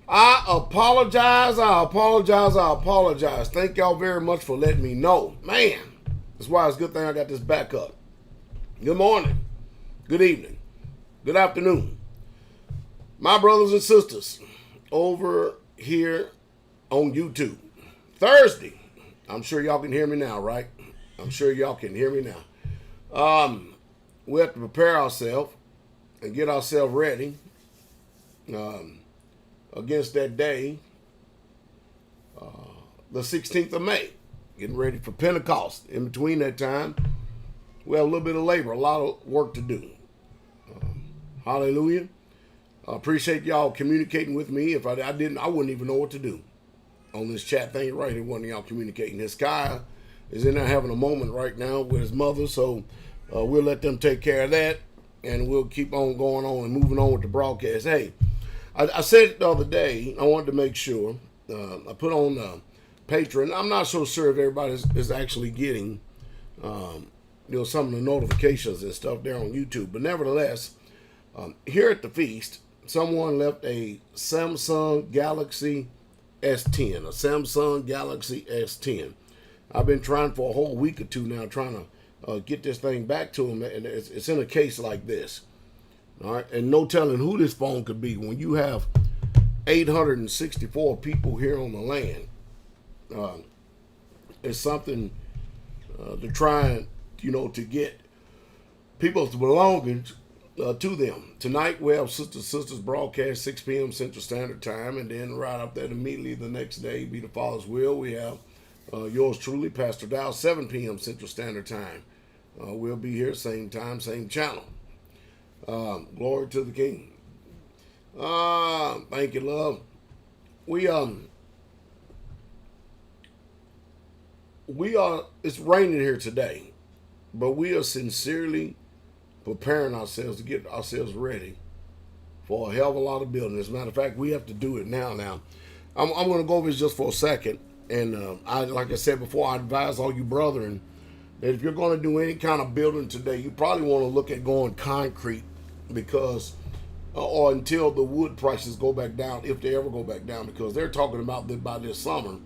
I apologize. Thank y'all very much for letting me know. Man, that's why it's a good thing I got this backup. Good morning, good evening, good afternoon. My brothers and sisters over here on YouTube. Thursday. I'm sure y'all can hear me now, right? I'm sure y'all can hear me now. We have to prepare ourselves and get ourselves ready against that day, the 16th of May. Getting ready for Pentecost. In between that time, we have a little bit of labor, a lot of work to do. Hallelujah. I appreciate y'all communicating with me. If I didn't, I wouldn't even know what to do on this chat thing right here. One of y'all communicating. This guy is in there having a moment right now with his mother, so we'll let them take care of that, and we'll keep on going on and moving on with the broadcast. Hey, I said it the other day. I wanted to make sure I put on Patreon. I'm not so sure if everybody is actually getting some of the notifications and stuff there on YouTube, but nevertheless, here at the feast, someone left a Samsung Galaxy S10, a Samsung Galaxy S10. I've been trying for a whole week or two now, trying to get this thing back to him, and it's in a case like this. All right, and no telling who this phone could be. When you have 864 people here on the land, it's something to try and to get people's belongings to them. Tonight we have Sisters broadcast 6 p.m. Central Standard Time, and then right up there immediately the next day, be the Father's will, we have yours truly, Pastor Dowell, 7 p.m. Central Standard Time. We'll be here same time, same channel. Glory to the King. Thank you, love. We are. It's raining here today, but we are sincerely preparing ourselves to get ourselves ready for a hell of a lot of building. As a matter of fact, we have to do it now. Now, I'm going to go over this just for a second, and like I said before, I advise all you brethren that if you're going to do any kind of building today, you probably want to look at going concrete, because or until the wood prices go back down, if they ever go back down, because they're talking about that by this summer,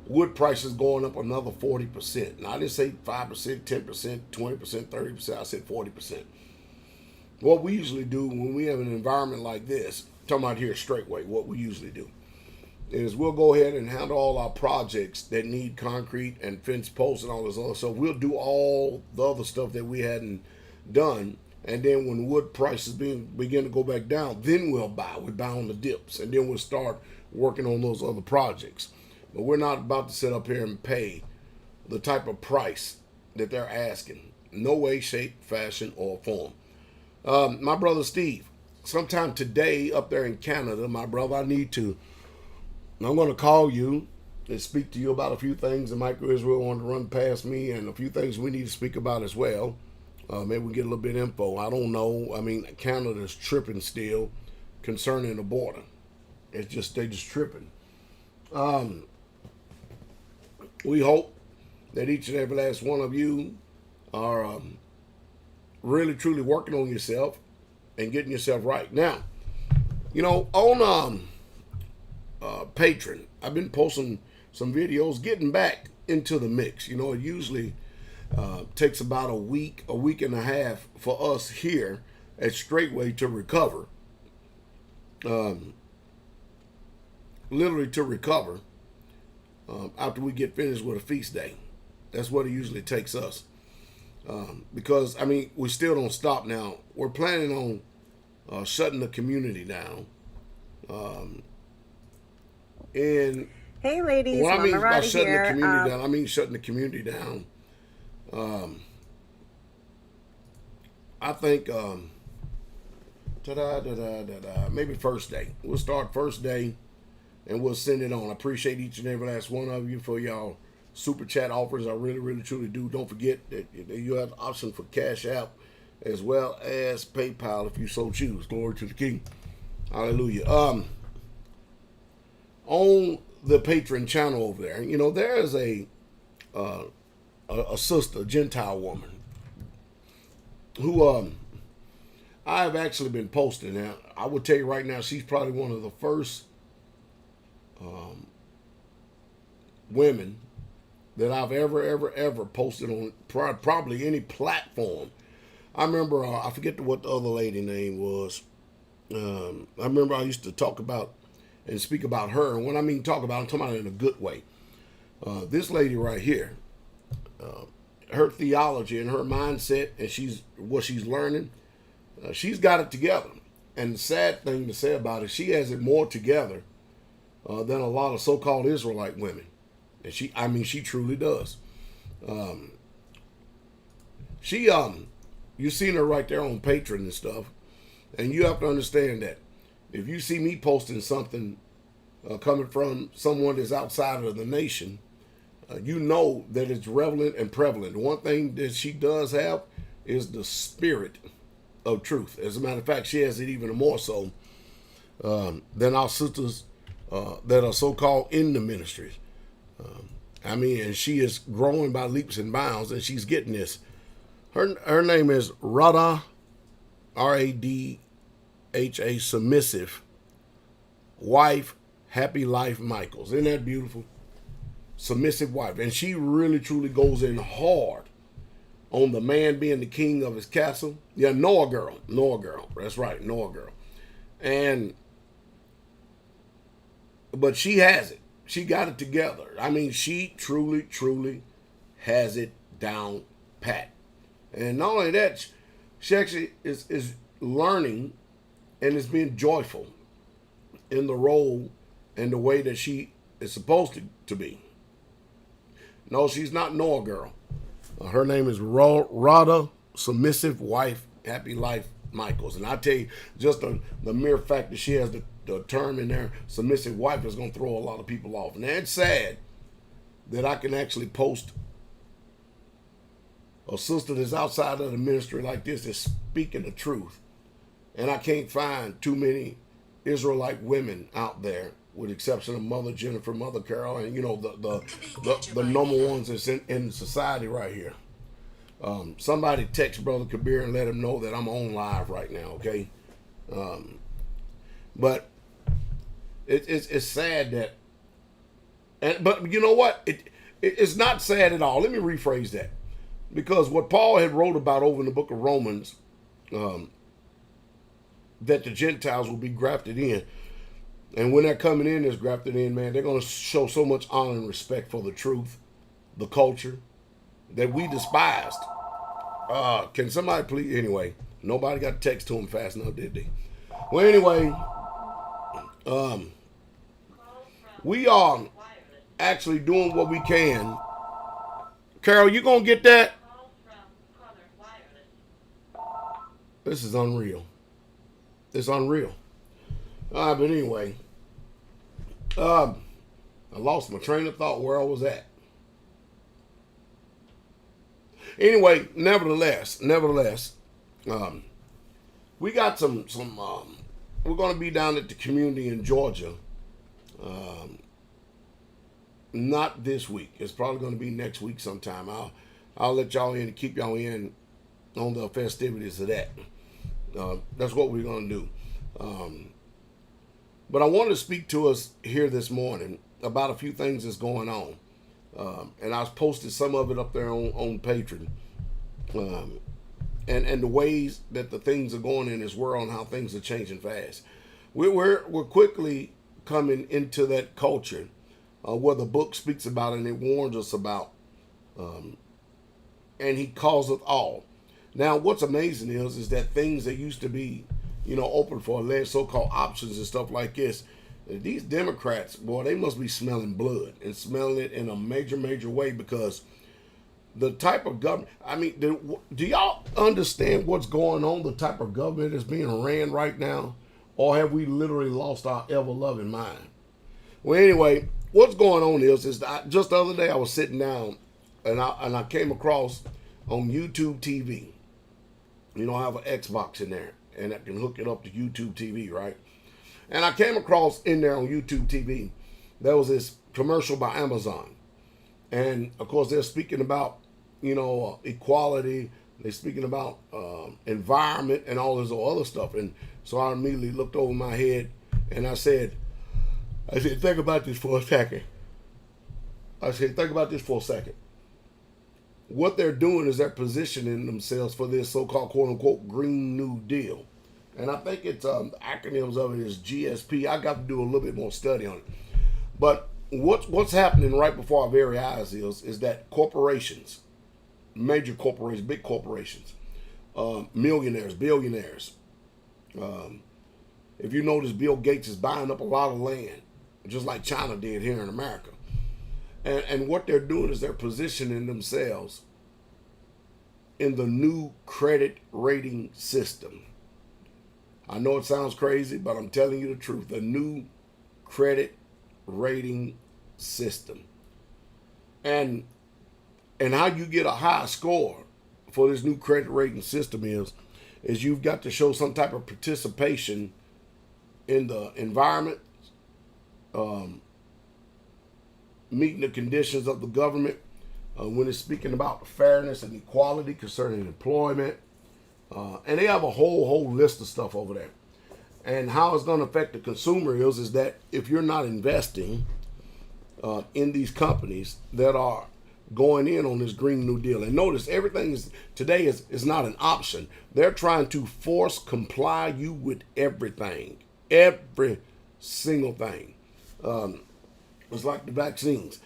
wood prices going up another 40%. Now, I didn't say 5%, 10%, 20%, 30%. I said 40%. What we usually do when we have an environment like this, talking about here straightway, what we usually do is we'll go ahead and handle all our projects that need concrete and fence posts and all this other stuff. We'll do all the other stuff that we hadn't done. And then when wood prices begin to go back down, then we'll buy. We buy on the dips. And then we'll start working on those other projects. But we're not about to sit up here and pay the type of price that they're asking. No way, shape, fashion, or form. My brother Steve, sometime today up there in Canada, my brother, I'm going to call you and speak to you about a few things that Michael Israel wanted to run past me, and a few things we need to speak about as well. Maybe we get a little bit of info. I don't know. I mean, Canada's tripping still concerning the border. They just tripping. We hope that each and every last one of you are really truly working on yourself and getting yourself right. Now, on Patreon, I've been posting some videos, getting back into the mix. It usually takes about a week and a half for us here at Straightway to recover. Literally to recover after we get finished with a feast day. That's what it usually takes us. Because, we still don't stop now. We're planning on shutting the community down. And hey, ladies, what I mean by shutting here. the community down, I mean shutting the community down. I think maybe first day. We'll start first day and we'll send it on. I appreciate each and every last one of you for y'all super chat offers. I really, really, truly do. Don't forget that you have the option for Cash App as well as PayPal if you so choose. Glory to the King. Hallelujah. On the Patreon channel over there, there is a sister, a Gentile woman, who I've actually been posting. Now, I will tell you right now, she's probably one of the first women that I've ever posted on probably any platform. I remember, I forget what the other lady name was. I remember I used to talk about and speak about her. And when I mean talk about, I'm talking about it in a good way. This lady right here, her theology and her mindset and what she's learning, she's got it together. And the sad thing to say about it, she has it more together than a lot of so-called Israelite women. And she truly does. You seen her right there on Patreon and stuff, and you have to understand that if you see me posting something coming from someone that's outside of the nation, you know that it's relevant and prevalent. The one thing that she does have is the spirit of truth. As a matter of fact, she has it even more so than our sisters that are so-called in the ministries. And she is growing by leaps and bounds, and she's getting this. Her name is Radha, Radha, submissive wife, happy life Michaels. Isn't that beautiful? Submissive wife. And she really, truly goes in hard on the man being the king of his castle. Yeah, Noah girl. That's right, Noah girl. But she has it. She got it together. She truly, truly has it down pat. And not only that, she actually is learning and is being joyful in the role and the way that she is supposed to be. No, she's not Noah girl. Her name is Radha, submissive wife, happy life Michaels. And I tell you, just the mere fact that she has the term in there, submissive wife, is going to throw a lot of people off. And it's sad that I can actually post a sister that's outside of the ministry like this that's speaking the truth. And I can't find too many Israelite women out there, with the exception of Mother Jennifer, Mother Carol, and the number ones that's in society right here. Somebody text Brother Kabir and let him know that I'm on live right now, okay? But it's sad that, but you know what? It's not sad at all. Let me rephrase that, because what Paul had wrote about over in the book of Romans, that the Gentiles will be grafted in, and when they're coming in as grafted in, man, they're going to show so much honor and respect for the truth, the culture that we despised. Can somebody please? Anyway, nobody got text to him fast enough, did they? Well, anyway. We are actually doing what we can. Carol, you gonna get that? This is unreal. It's unreal. But anyway, I lost my train of thought where I was at. Anyway, nevertheless, we got some. We're going to be down at the community in Georgia. Not this week. It's probably going to be next week sometime. I'll let y'all in and keep y'all in on the festivities of that. That's what we're going to do. But I wanted to speak to us here this morning about a few things that's going on. And I posted some of it up there on Patreon. And the ways that the things are going in this world and how things are changing fast. We're quickly coming into that culture where the book speaks about it and it warns us about. And he calls it all. Now, what's amazing is that things that used to be, open for alleged so-called options and stuff like this, these Democrats, boy, they must be smelling blood and smelling it in a major, major way, because the type of government, do y'all understand what's going on, the type of government that's being ran right now? Or have we literally lost our ever-loving mind? Well, anyway, what's going on is that just the other day I was sitting down and I came across on YouTube TV. I have an Xbox in there and I can hook it up to YouTube TV, right? And I came across in there on YouTube TV, there was this commercial by Amazon. And of course they're speaking about, equality. They're speaking about environment and all this other stuff. And so I immediately looked over my head and I said, I said, think about this for a second. What they're doing is they're positioning themselves for this so-called quote-unquote Green New Deal. And I think it's the acronyms of it is GSP. I got to do a little bit more study on it. But what's happening right before our very eyes is that corporations, major corporations, big corporations, millionaires, billionaires. If you notice, Bill Gates is buying up a lot of land, just like China did here in America. And what they're doing is they're positioning themselves in the new credit rating system. I know it sounds crazy, but I'm telling you the truth. The new credit rating system. And how you get a high score for this new credit rating system is you've got to show some type of participation in the environment, meeting the conditions of the government when it's speaking about fairness and equality concerning employment. And they have a whole list of stuff over there. And how it's going to affect the consumer is that if you're not investing in these companies that are going in on this Green New Deal, and notice everything today is not an option. They're trying to force comply you with everything, every single thing. It's like the vaccines.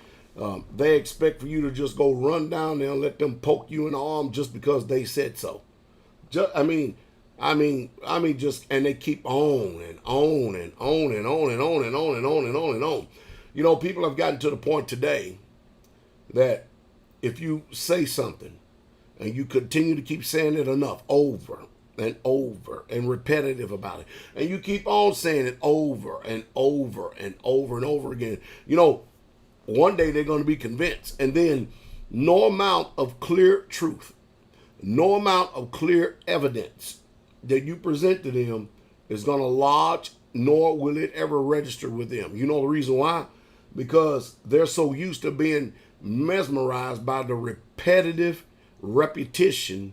They expect for you to just go run down there and let them poke you in the arm just because they said so. And they keep on and on and on and on and on and on and on and on and on. You know, people have gotten to the point today that if you say something and you continue to keep saying it enough, over and over and repetitive about it, and you keep on saying it over and over and over and over again, you know, one day they're going to be convinced. And then no amount of clear truth, no amount of clear evidence that you present to them is going to lodge, nor will it ever register with them. You know the reason why? Because they're so used to being mesmerized by the repetitive repetition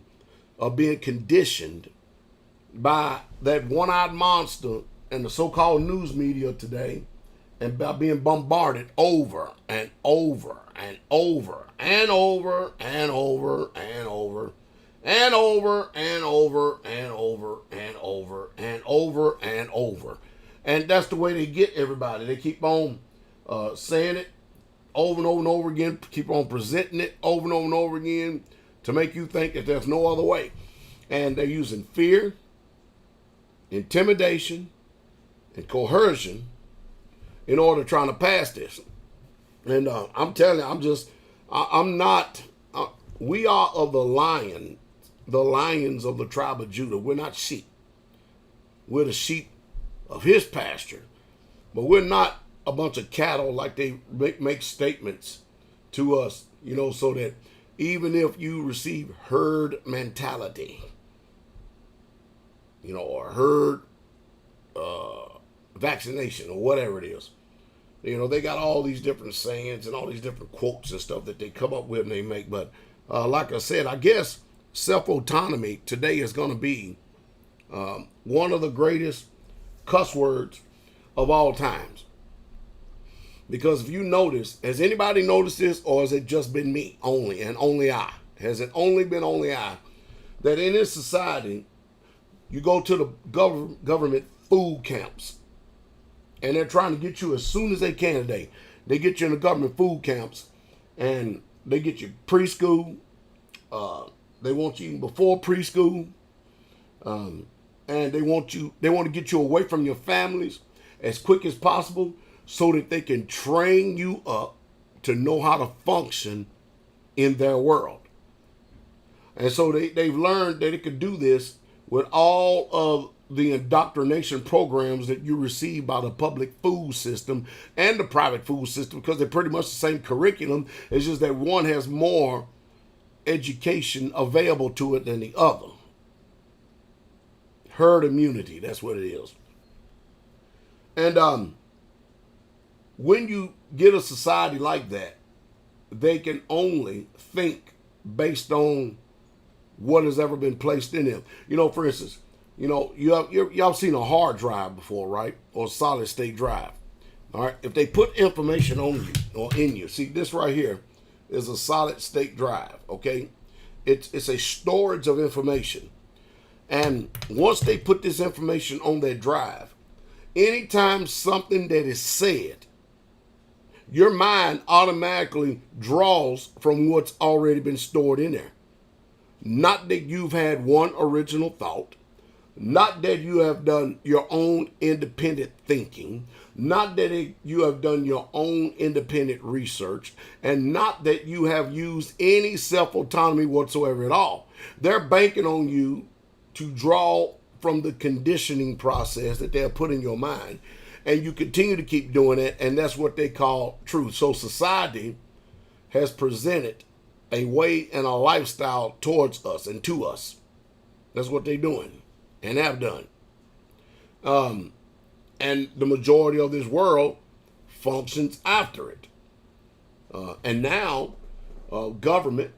of being conditioned by that one-eyed monster and the so-called news media today, and by being bombarded over and over and over and over and over and over and over and over and over and over and over and over. And that's the way they get everybody. They keep on saying it over and over and over again, keep on presenting it over and over and over again to make you think that there's no other way. And they're using fear, intimidation, and coercion in order trying to pass this. And I'm telling you, we are of the lions of the tribe of Judah. We're not sheep. We're the sheep of his pasture. But we're not a bunch of cattle like they make statements to us, you know, so that even if you receive herd mentality, you know, or herd vaccination or whatever it is, you know, they got all these different sayings and all these different quotes and stuff that they come up with and they make. But like I said, I guess self-autonomy today is going to be one of the greatest cuss words of all times. Because if you notice, has anybody noticed this, or has it just been me only and only I? Has it only been only I? That in this society, you go to the government food camps, and they're trying to get you as soon as they can today. They get you in the government food camps, and they get you preschool. They want you before preschool, and they want to get you away from your families as quick as possible, so that they can train you up to know how to function in their world. And so they've learned that it could do this with all of the indoctrination programs that you receive by the public food system and the private food system, because they're pretty much the same curriculum. It's just that one has more education available to it than the other. Herd immunity, that's what it is. And when you get a society like that, they can only think based on what has ever been placed in them. You know, for instance, you know, y'all seen a hard drive before, right? Or solid state drive. All right. If they put information on you or in you, see this right here is a solid state drive. Okay. It's a storage of information. And once they put this information on that drive, anytime something that is said, your mind automatically draws from what's already been stored in there. Not that you've had one original thought, not that you have done your own independent thinking, not that you have done your own independent research, and not that you have used any self-autonomy whatsoever at all. They're banking on you to draw from the conditioning process that they're put in your mind, and you continue to keep doing it, and that's what they call truth. So society has presented a way and a lifestyle towards us and to us. That's what they're doing and have done. And the majority of this world functions after it. And now government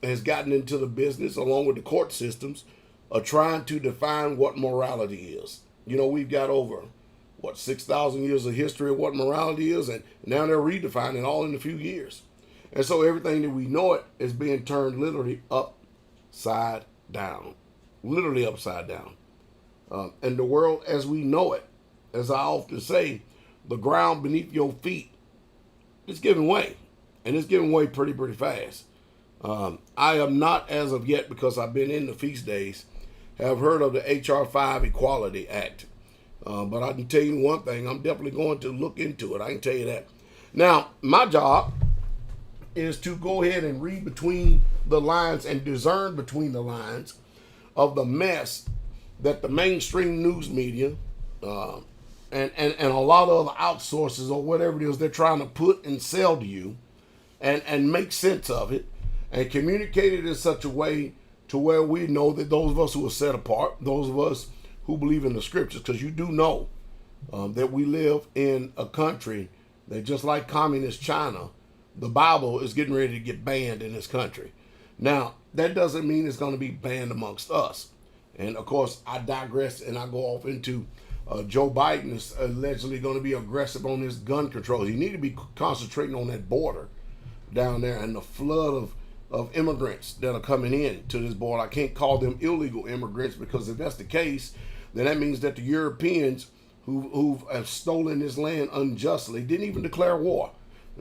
has gotten into the business, along with the court systems, of trying to define what morality is. You know, we've got over, 6,000 years of history of what morality is, and now they're redefining all in a few years. And so everything that we know it is being turned literally upside down. Literally upside down. And the world as we know it, as I often say, the ground beneath your feet is giving way. And it's giving way pretty fast. I am not, as of yet, because I've been in the feast days, have heard of the H.R. 5 Equality Act. But I can tell you one thing, I'm definitely going to look into it. I can tell you that. Now, my job is to go ahead and read between the lines and discern between the lines of the mess that the mainstream news media and a lot of other outsources or whatever it is they're trying to put and sell to you and make sense of it and communicate it in such a way to where we know that those of us who are set apart, those of us who believe in the scriptures, because you do know that we live in a country that, just like communist China, the Bible is getting ready to get banned in this country. Now, that doesn't mean it's going to be banned amongst us. And of course, I digress and I go off into Joe Biden is allegedly going to be aggressive on his gun control. He need to be concentrating on that border down there and the flood of immigrants that are coming in to this border. I can't call them illegal immigrants, because if that's the case, then that means that the Europeans who have stolen this land unjustly didn't even declare war.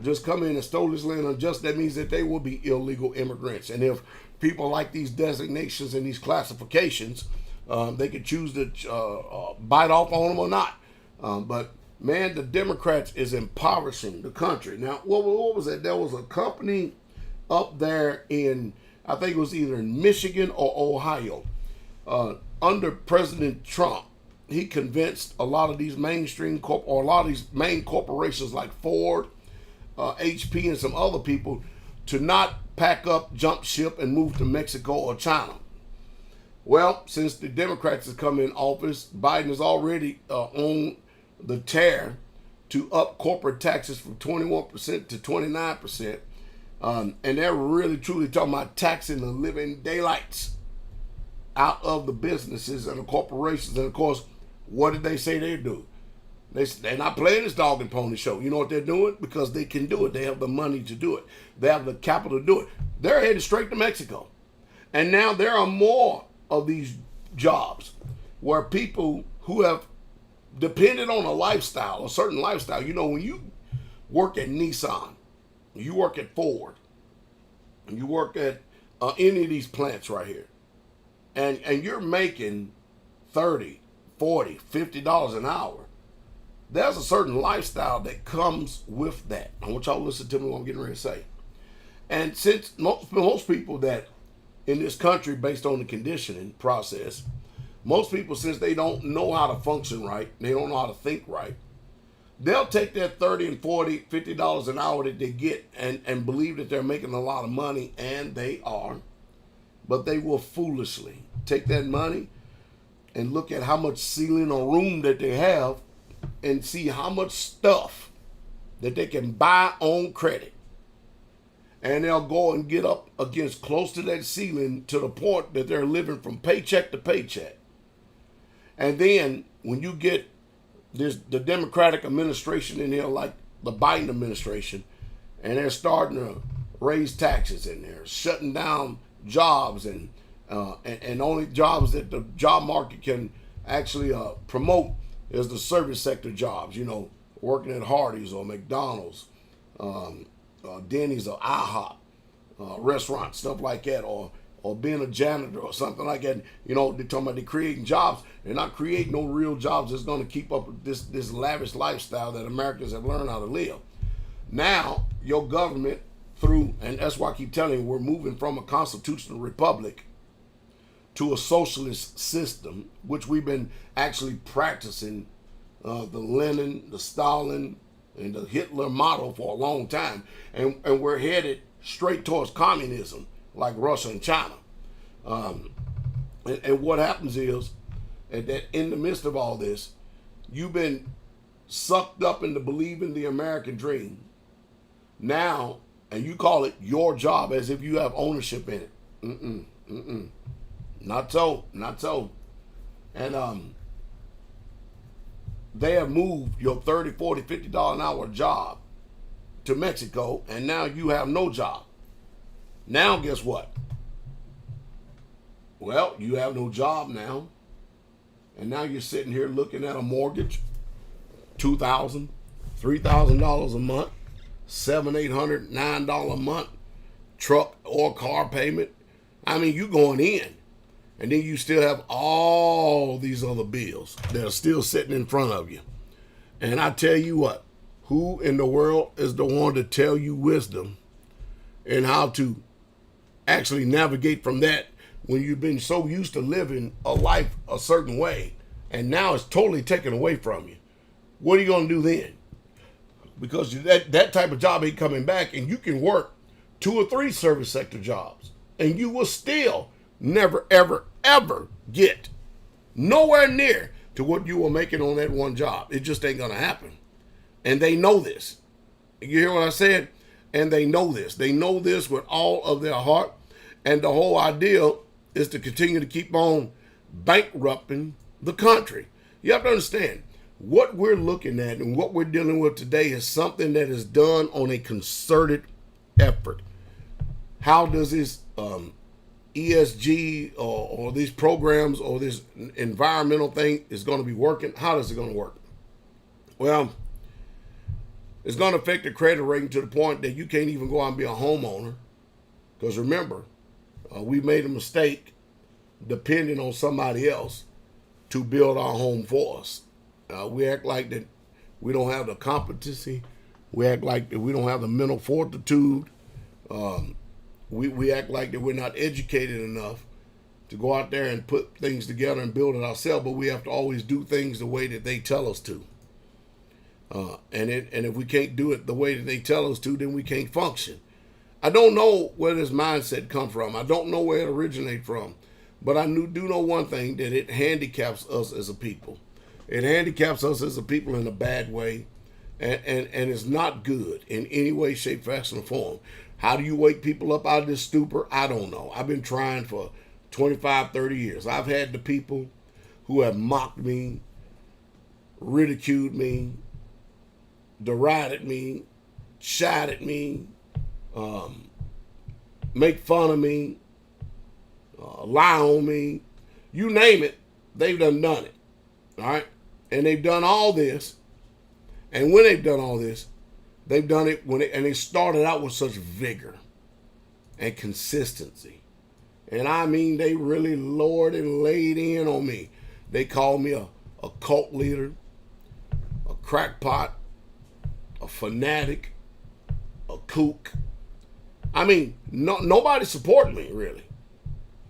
Just come in and stole this land unjustly. That means that they will be illegal immigrants. And if people like these designations and these classifications, they could choose to bite off on them or not. But man, the Democrats is impoverishing the country. Now, what was it? There was a company up there in, I think it was either in Michigan or Ohio, under President Trump. He convinced a lot of these mainstream or a lot of these main corporations like Ford, HP, and some other people to not pack up, jump ship, and move to Mexico or China. Well, since the Democrats have come in office, Biden is already on the tear to up corporate taxes from 21% to 29%. And they're really truly talking about taxing the living daylights out of the businesses and the corporations. And of course, what did they say they do? They're not playing this dog and pony show. You know what they're doing? Because they can do it. They have the money to do it. They have the capital to do it. They're headed straight to Mexico. And now there are more of these jobs where people who have depended on a certain lifestyle. You know, when you work at Nissan, you work at Ford, and you work at any of these plants right here, and you're making $30, $40, $50 an hour, there's a certain lifestyle that comes with that. I want y'all to listen to me what I'm getting ready to say. And since most people that in this country, based on the conditioning process, most people, since they don't know how to function right, they don't know how to think right, they'll take that $30 and $40, $50 an hour that they get and believe that they're making a lot of money, and they are. But they will foolishly take that money and look at how much ceiling or room that they have and see how much stuff that they can buy on credit. And they'll go and get up against close to that ceiling to the point that they're living from paycheck to paycheck. And then when you get there's the Democratic administration in here, like the Biden administration, and they're starting to raise taxes in there, shutting down jobs and only jobs that the job market can actually promote is the service sector jobs. You know, working at Hardee's or McDonald's, Denny's or IHOP, restaurants, stuff like that, or being a janitor or something like that. You know, they're talking about they're creating jobs. They're not creating no real jobs that's going to keep up with this lavish lifestyle that Americans have learned how to live. Now, your government through, and that's why I keep telling you, we're moving from a constitutional republic to a socialist system, which we've been actually practicing the Lenin, the Stalin, and the Hitler model for a long time. And we're headed straight towards communism, like Russia and China. And what happens is that in the midst of all this, you've been sucked up into believing the American dream now, and you call it your job as if you have ownership in it. Not so. And they have moved your $30, $40, $50 an hour job to Mexico, and now you have no job. Now guess what? Well, you have no job now, and now you're sitting here looking at a mortgage, $2,000, $3,000 a month, $700, $800, $9 a month, truck or car payment. I mean, you going in. And then you still have all these other bills that are still sitting in front of you. And I tell you what, who in the world is the one to tell you wisdom and how to actually navigate from that when you've been so used to living a life a certain way and now it's totally taken away from you? What are you going to do then? Because that type of job ain't coming back, and you can work 2 or 3 service sector jobs and you will still never, ever, ever get nowhere near to what you were making on that one job. It just ain't going to happen. And they know this. You hear what I said? And they know this. They know this with all of their heart. And the whole idea is to continue to keep on bankrupting the country. You have to understand, what we're looking at and what we're dealing with today is something that is done on a concerted effort. How does this ESG or these programs or this environmental thing is going to be working? How is it going to work? Well, it's going to affect the credit rating to the point that you can't even go out and be a homeowner. Because remember, we made a mistake depending on somebody else to build our home for us. We act like that we don't have the competency. We act like that we don't have the mental fortitude. We act like that we're not educated enough to go out there and put things together and build it ourselves, but we have to always do things the way that they tell us to. And if we can't do it the way that they tell us to, then we can't function. I don't know where this mindset comes from. I don't know where it originated from. But I do know one thing, that it handicaps us as a people. It handicaps us as a people in a bad way. And it's not good in any way, shape, fashion, or form. How do you wake people up out of this stupor? I don't know. I've been trying for 25, 30 years. I've had the people who have mocked me, ridiculed me, derided me, shot at me, make fun of me, lie on me. You name it, they've done it. All right? And they've done all this. And when they've done all this, they've done it and they started out with such vigor and consistency. And I mean, they really lowered and laid in on me. They called me a cult leader, a crackpot, a fanatic, a kook. I mean, nobody supported me, really.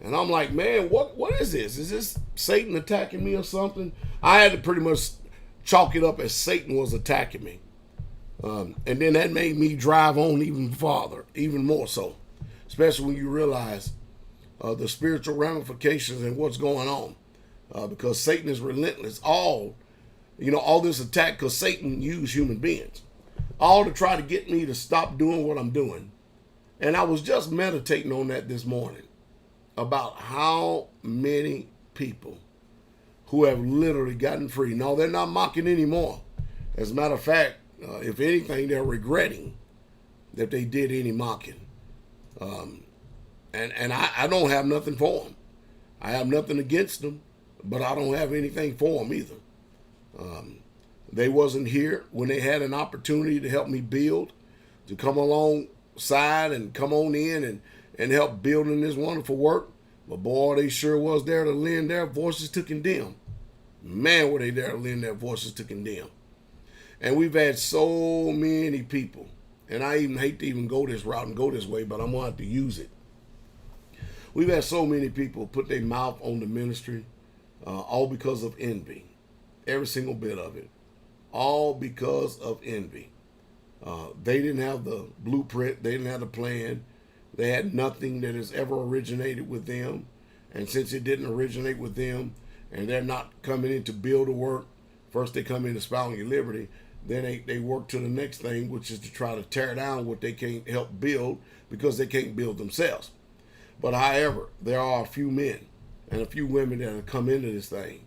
And I'm like, man, what is this? Is this Satan attacking me or something? I had to pretty much chalk it up as Satan was attacking me. And then that made me drive on even farther, even more so. Especially when you realize the spiritual ramifications and what's going on. Because Satan is relentless. All this attack, because Satan used human beings. All to try to get me to stop doing what I'm doing. And I was just meditating on that this morning. About how many people who have literally gotten free. No, they're not mocking anymore. As a matter of fact, if anything, they're regretting that they did any mocking. And I don't have nothing for them. I have nothing against them, but I don't have anything for them either. They wasn't here when they had an opportunity to help me build, to come alongside and come on in and help building this wonderful work. But boy, they sure was there to lend their voices to condemn. Man, were they there to lend their voices to condemn. And we've had so many people, and I even hate to even go this route and go this way, but I'm going to have to use it. We've had so many people put their mouth on the ministry, all because of envy. Every single bit of it. All because of envy. They didn't have the blueprint. They didn't have the plan. They had nothing that has ever originated with them. And since it didn't originate with them, and they're not coming in to build a work, first they come in to spouting your liberty, then they work to the next thing, which is to try to tear down what they can't help build because they can't build themselves. But however, there are a few men and a few women that have come into this thing.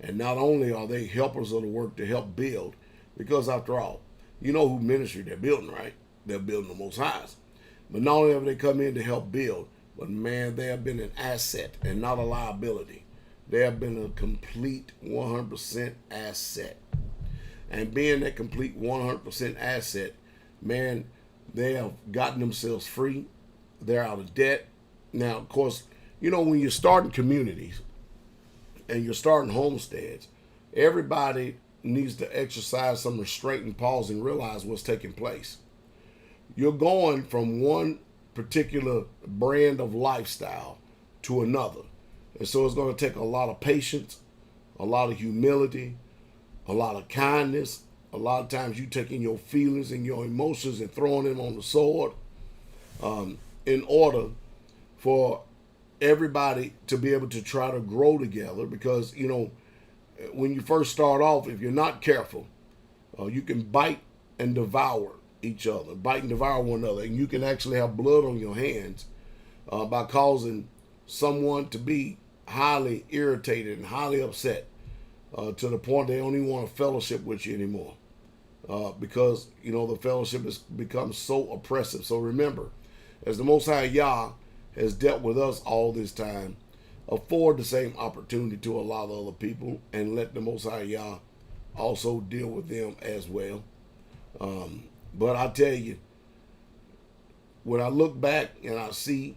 And not only are they helpers of the work to help build, because after all, you know who ministry they're building, right? They're building the Most Highs. But not only have they come in to help build, but man, they have been an asset and not a liability. They have been a complete 100% asset. And being that complete 100% asset, man, they have gotten themselves free. They're out of debt. Now, of course, you know, when you're starting communities and you're starting homesteads, everybody needs to exercise some restraint and pause and realize what's taking place. You're going from one particular brand of lifestyle to another. And so it's going to take a lot of patience, a lot of humility, a lot of kindness. A lot of times you taking your feelings and your emotions and throwing them on the sword in order for everybody to be able to try to grow together. Because, you know, when you first start off, if you're not careful, you can bite and devour each other, bite and devour one another. And you can actually have blood on your hands by causing someone to be highly irritated and highly upset to the point they don't even want to fellowship with you anymore because, you know, the fellowship has become so oppressive. So remember, as the Most High Yah has dealt with us all this time, afford the same opportunity to a lot of other people and let the Most High Yah also deal with them as well. But I tell you, when I look back and I see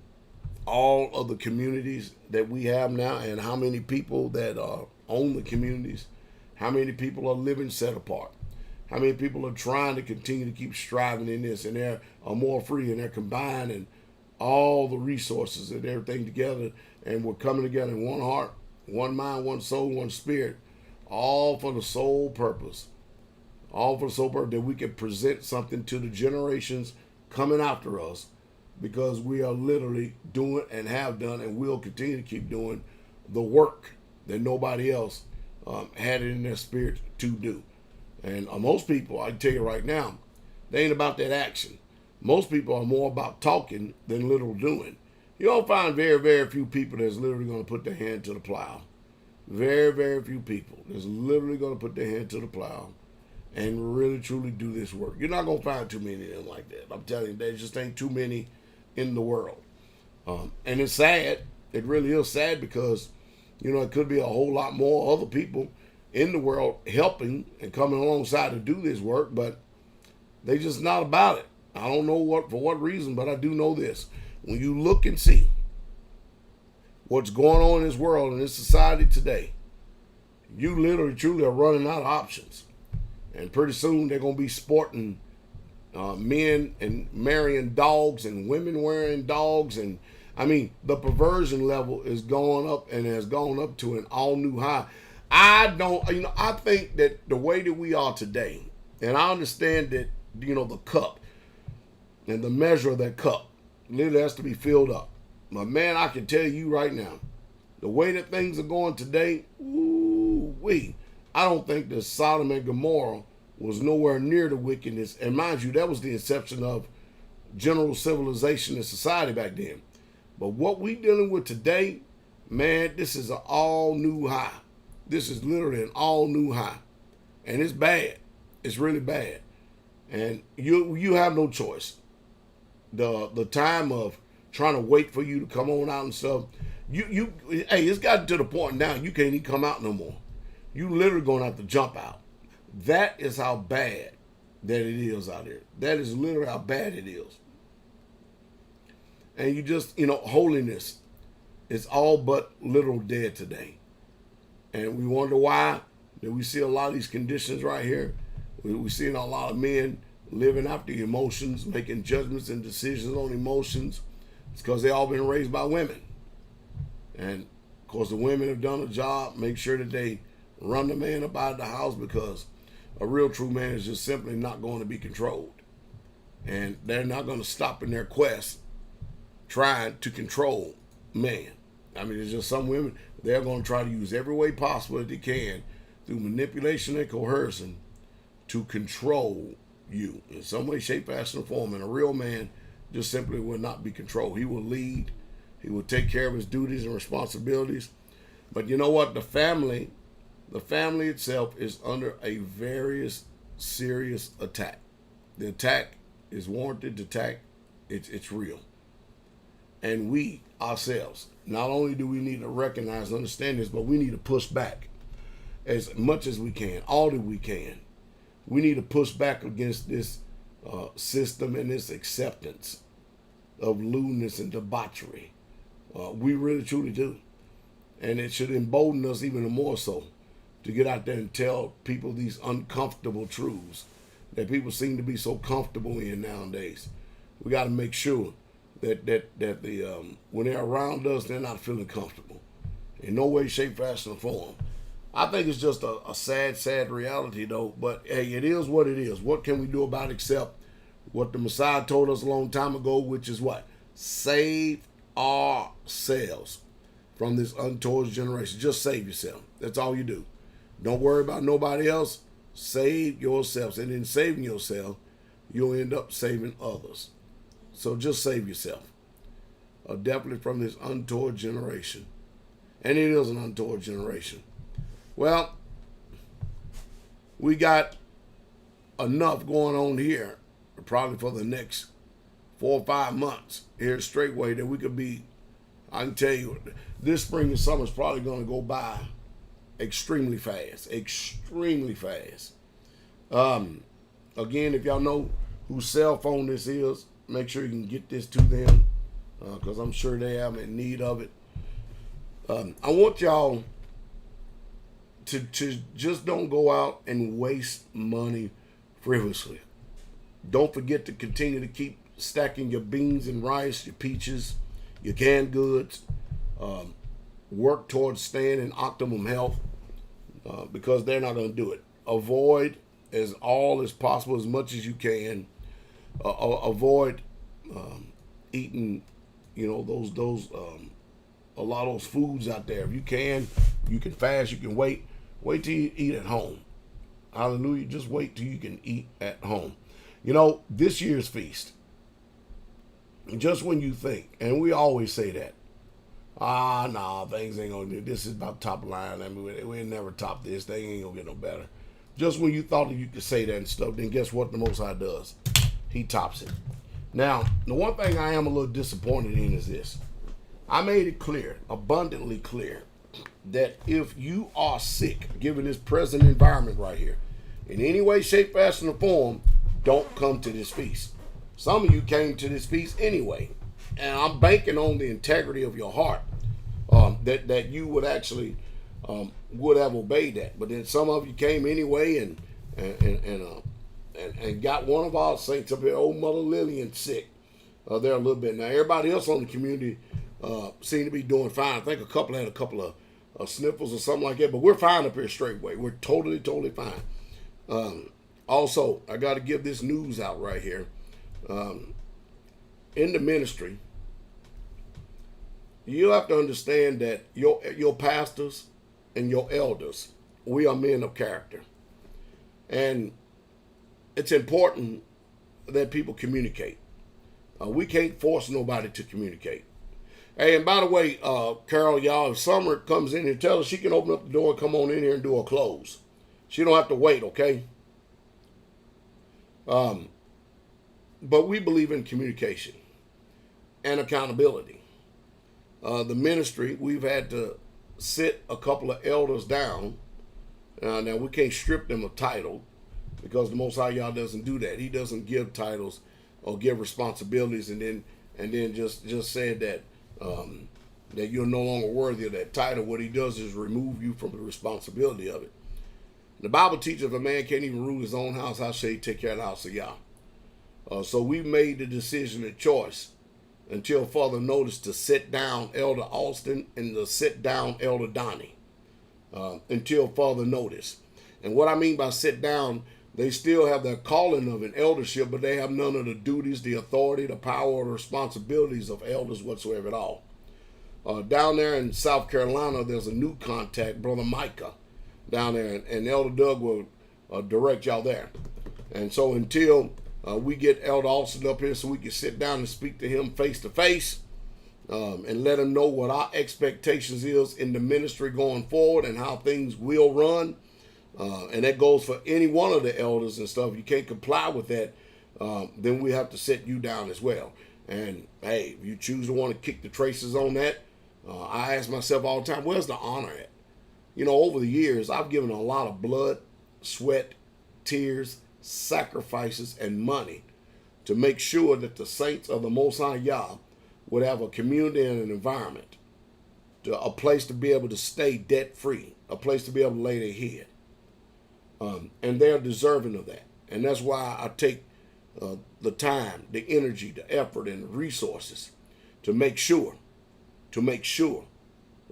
all of the communities that we have now and how many people that own the communities, how many people are living set apart, how many people are trying to continue to keep striving in this, and they're more free and they're combining all the resources and everything together, and we're coming together in one heart, one mind, one soul, one spirit, all for the sole purpose. All for the sole purpose that we can present something to the generations coming after us, because we are literally doing and have done and will continue to keep doing the work that nobody else had it in their spirit to do. And most people, I can tell you right now, they ain't about that action. Most people are more about talking than literal doing. You'll find very, very few people that's literally going to put their hand to the plow. Very, very few people that's literally going to put their hand to the plow and really, truly do this work. You're not going to find too many of them like that. I'm telling you, there just ain't too many in the world. And it's sad. It really is sad because, you know, it could be a whole lot more other people in the world helping and coming alongside to do this work, but they just not about it. I don't know for what reason, but I do know this. When you look and see what's going on in this world and this society today, you literally, truly are running out of options. And pretty soon they're going to be sporting men and marrying dogs and women wearing dogs. And I mean, the perversion level is going up and has gone up to an all new high. I think that the way that we are today, and I understand that, you know, the cup and the measure of that cup literally has to be filled up. But man, I can tell you right now, the way that things are going today, I don't think that Sodom and Gomorrah was nowhere near the wickedness. And mind you, that was the inception of general civilization and society back then. But what we dealing with today, man, this is an all new high. This is literally an all new high, and it's bad. It's really bad, and you have no choice. The time of trying to wait for you to come on out and stuff. Hey, it's gotten to the point now you can't even come out no more. You literally gonna have to jump out. That is how bad that it is out there. That is literally how bad it is. And you just, holiness is all but literal dead today. And we wonder why that we see a lot of these conditions right here. We're seeing a lot of men living after emotions, making judgments and decisions on emotions. It's because they all been raised by women. And of course the women have done a job, make sure that they run the man up out of the house, because a real true man is just simply not going to be controlled. And they're not going to stop in their quest trying to control man. I mean, it's just some women, they're going to try to use every way possible that they can through manipulation and coercion to control you in some way, shape, fashion, or form. And a real man just simply will not be controlled. He will lead. He will take care of his duties and responsibilities. But you know what? The family itself is under a very serious attack. The attack is warranted. The attack, it's real. And we ourselves, not only do we need to recognize and understand this, but we need to push back as much as we can, all that we can. We need to push back against this system and this acceptance of lewdness and debauchery. We really truly do. And it should embolden us even more so to get out there and tell people these uncomfortable truths that people seem to be so comfortable in nowadays. We got to make sure that the when they're around us, they're not feeling comfortable in no way, shape, fashion, or form. I think it's just a sad reality, though. But hey, it is what it is. What can we do about it except what the Messiah told us a long time ago, which is what? Save ourselves from this untoward generation. Just save yourself. That's all you do. Don't worry about nobody else. Save yourselves. And in saving yourself, you'll end up saving others. So just save yourself. Definitely from this untoward generation. And it is an untoward generation. Well, we got enough going on here, probably for the next 4 or 5 months here at Straightway, that we could be, I can tell you, this spring and summer is probably going to go by extremely fast. Extremely fast. Again, if y'all know whose cell phone this is, make sure you can get this to them, because I'm sure they have in need of it. I want y'all to just don't go out and waste money frivolously. Don't forget to continue to keep stacking your beans and rice, your peaches, your canned goods. Work towards staying in optimum health, because they're not going to do it. Avoid as possible, as much as you can. Avoid eating, those a lot of those foods out there. If you can fast, you can wait. Wait till you eat at home. Hallelujah. Just wait till you can eat at home. This year's feast, just when you think, and we always say that, things ain't gonna do. This is about top line. I mean, we never top this. They ain't gonna get no better. Just when you thought that you could say that and stuff, then guess what the Most High does? He tops it. Now, the one thing I am a little disappointed in is this. I made it clear, abundantly clear, that if you are sick, given this present environment right here, in any way, shape, fashion, or form, don't come to this feast. Some of you came to this feast anyway, and I'm banking on the integrity of your heart, that you would actually would have obeyed that. But then some of you came anyway and got one of our saints up here, old Mother Lillian, sick there a little bit. Now everybody else on the community seemed to be doing fine. I think a couple had a couple of sniffles or something like that, but we're fine up here Straightway. We're totally fine. Also, I got to give this news out right here. In the ministry, you have to understand that your pastors and your elders, we are men of character. And it's important that people communicate. We can't force nobody to communicate. Hey, and by the way, Carol, y'all, if Summer comes in here, tell her she can open up the door and come on in here and do her close. She don't have to wait, okay? But we believe in communication and accountability. The ministry, we've had to sit a couple of elders down. Now, we can't strip them of title because the Most High Yah doesn't do that. He doesn't give titles or give responsibilities and then just said that that you're no longer worthy of that title. What he does is remove you from the responsibility of it. The Bible teaches if a man can't even rule his own house, how shall he take care of the house of Yah? So we made the decision and choice until further notice to sit down Elder Austin and to sit down Elder Donnie until further notice. And what I mean by sit down, they still have their calling of an eldership, but they have none of the duties, the authority, the power, or the responsibilities of elders whatsoever at all. Down there in South Carolina, there's a new contact, Brother Micah, down there, and Elder Doug will direct y'all there. And so until we get Elder Austin up here so we can sit down and speak to him face to face and let him know what our expectations is in the ministry going forward and how things will run. And that goes for any one of the elders and stuff. If you can't comply with that, then we have to set you down as well. And hey, if you choose to want to kick the traces on that, I ask myself all the time, where's the honor at? You know, over the years, I've given a lot of blood, sweat, tears, sacrifices, and money to make sure that the saints of the Most High Yah would have a community and an environment, a place to be able to stay debt-free, a place to be able to lay their head. And they're deserving of that. And that's why I take the time, the energy, the effort, and the resources to make sure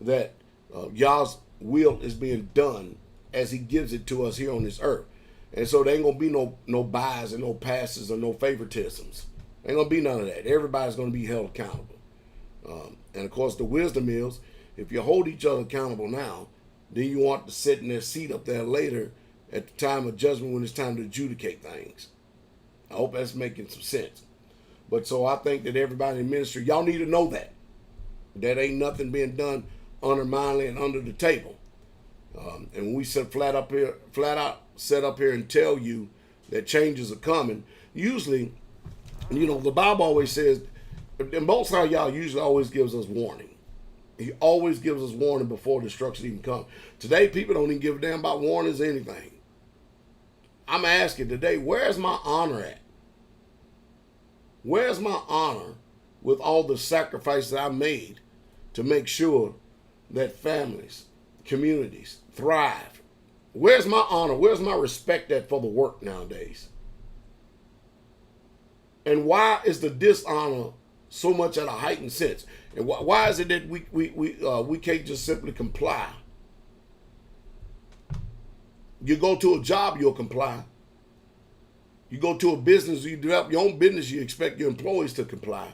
that Yah's will is being done as he gives it to us here on this earth. And so there ain't gonna be no bias and no passes or no favoritisms. Ain't gonna be none of that. Everybody's gonna be held accountable. And of course the wisdom is, if you hold each other accountable now, then you want to sit in their seat up there later at the time of judgment when it's time to adjudicate things. I hope that's making some sense. But so I think that everybody in ministry, y'all need to know that. That ain't nothing being done underminedly and under the table. And when we sit flat out set up here and tell you that changes are coming, usually, you know, the Bible always says, and Most High Yah usually always gives us warning. He always gives us warning before destruction even comes. Today, people don't even give a damn about warnings or anything. I'm asking today, where's my honor at? Where's my honor with all the sacrifices I made to make sure that families, communities thrive? Where's my honor? Where's my respect at for the work nowadays? And why is the dishonor so much at a heightened sense? And why is it that we can't just simply comply? You go to a job, you'll comply. You go to a business, you develop your own business, you expect your employees to comply.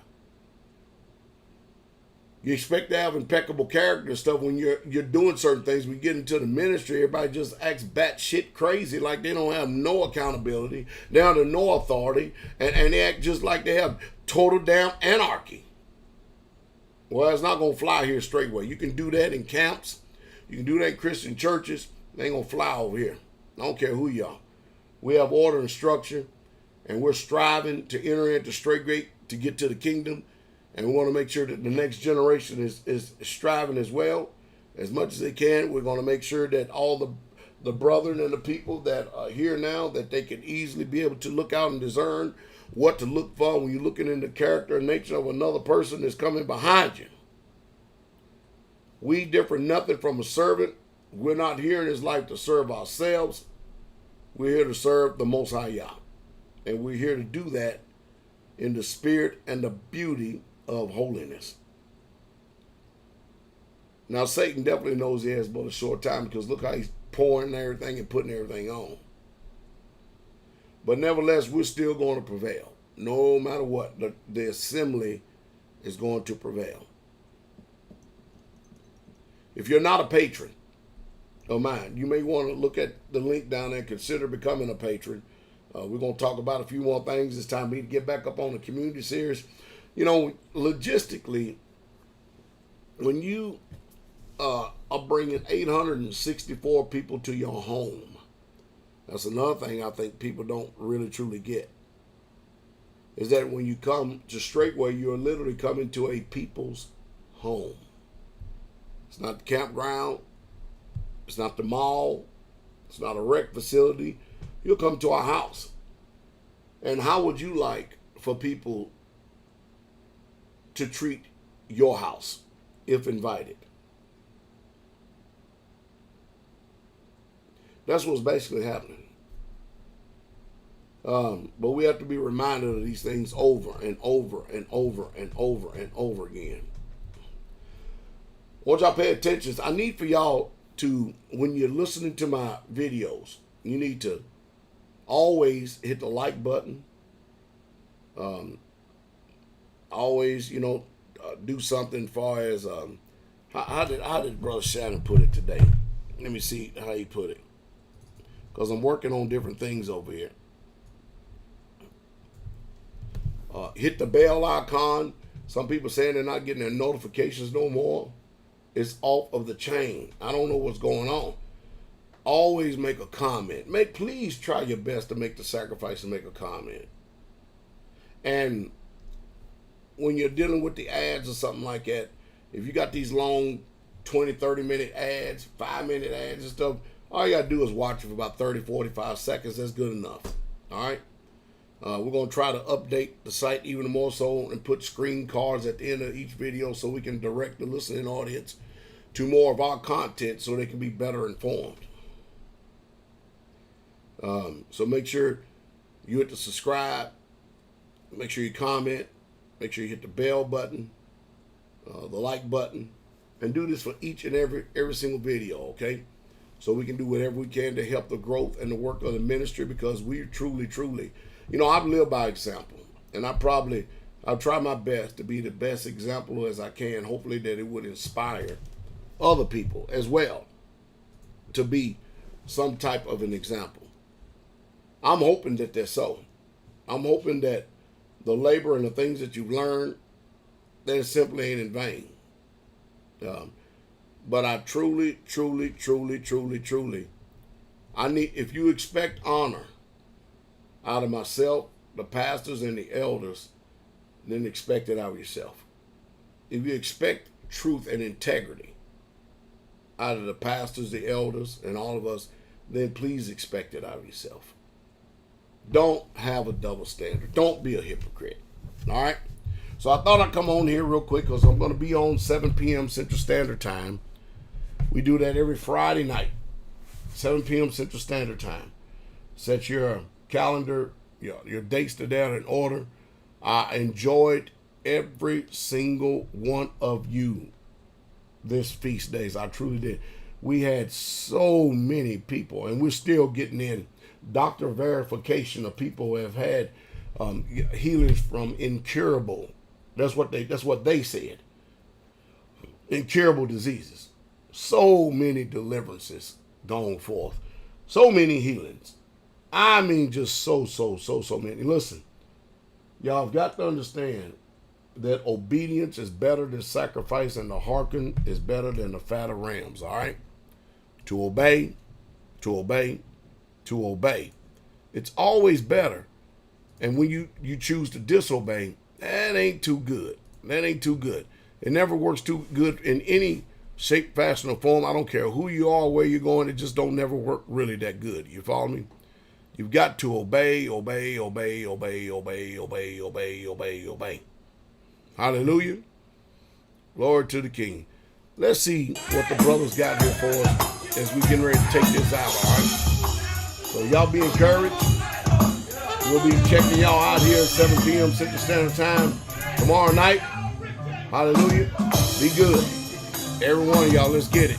You expect to have impeccable character and stuff when you're doing certain things. We get into the ministry, everybody just acts batshit crazy, like they don't have no accountability, they have no authority, and they act just like they have total damn anarchy. Well, it's not going to fly here straightway. You can do that in camps. You can do that in Christian churches. They ain't going to fly over here. I don't care who you are. We have order and structure, and we're striving to enter into straight gate to get to the kingdom. And we want to make sure that the next generation is striving as well, as much as they can. We're going to make sure that all the brethren and the people that are here now, that they can easily be able to look out and discern what to look for when you're looking in the character and nature of another person that's coming behind you. We differ nothing from a servant. We're not here in this life to serve ourselves. We're here to serve the Most High Yah. And we're here to do that in the spirit and the beauty of holiness. Now, Satan definitely knows he has but a short time, because look how he's pouring everything and putting everything on. But nevertheless, we're still going to prevail. No matter what, the assembly is going to prevail. If you're not a patron of mine, you may want to look at the link down there and consider becoming a patron. We're going to talk about a few more things. It's time for me to get back up on the community series. You know, logistically, when you are bringing 864 people to your home, that's another thing I think people don't really truly get, is that when you come to Straightway, you're literally coming to a people's home. It's not the campground. It's not the mall. It's not a rec facility. You'll come to our house. And how would you like for people to treat your house if invited? That's what's basically happening. But we have to be reminded of these things over and over and over and over and over again. I want y'all to pay attention. I need for y'all to, when you're listening to my videos, you need to always hit the like button. Always, do something as far as how did Brother Shannon put it today? Let me see how he put it, because I'm working on different things over here. Hit the bell icon. Some people saying they're not getting their notifications no more. It's off of the chain. I don't know what's going on. Always make a comment. Please try your best to make the sacrifice and make a comment. And when you're dealing with the ads or something like that, if you got these long 20, 30-minute ads, 5-minute ads and stuff, all you got to do is watch it for about 30, 45 seconds. That's good enough. All right? We're going to try to update the site even more so and put screen cards at the end of each video so we can direct the listening audience to more of our content so they can be better informed. So make sure you hit the subscribe. Make sure you comment. Make sure you hit the bell button, the like button, and do this for each and every single video, okay? So we can do whatever we can to help the growth and the work of the ministry, because we truly, I've lived by example, and I'll try my best to be the best example as I can, hopefully that it would inspire other people as well to be some type of an example. I'm hoping that they're so. I'm hoping that the labor and the things that you've learned, they simply ain't in vain. But I truly, I need, if you expect honor out of myself, the pastors and the elders, then expect it out of yourself. If you expect truth and integrity out of the pastors, the elders, and all of us, then please expect it out of yourself. Don't have a double standard. Don't be a hypocrite. All right? So I thought I'd come on here real quick because I'm going to be on 7 p.m. Central Standard Time. We do that every Friday night, 7 p.m. Central Standard Time. Set your calendar, your dates to that in order. I enjoyed every single one of you this feast days. I truly did. We had so many people, and we're still getting in doctor verification of people who have had healings from incurable. That's what they said. Incurable diseases. So many deliverances going forth. So many healings. I mean, just so many. Listen, y'all have got to understand that obedience is better than sacrifice, and to hearken is better than the fat of rams. All right? To obey. It's always better. And when you choose to disobey, that ain't too good. It never works too good in any shape, fashion, or form. I don't care who you are, where you're going. It just don't never work really that good. You follow me? You've got to obey. Hallelujah. Glory to the King. Let's see what the brothers got here for us as we getting ready to take this out, all right? So y'all be encouraged. We'll be checking y'all out here at 7 p.m. Central Standard Time tomorrow night. Hallelujah. Be good. Every one of y'all, let's get it.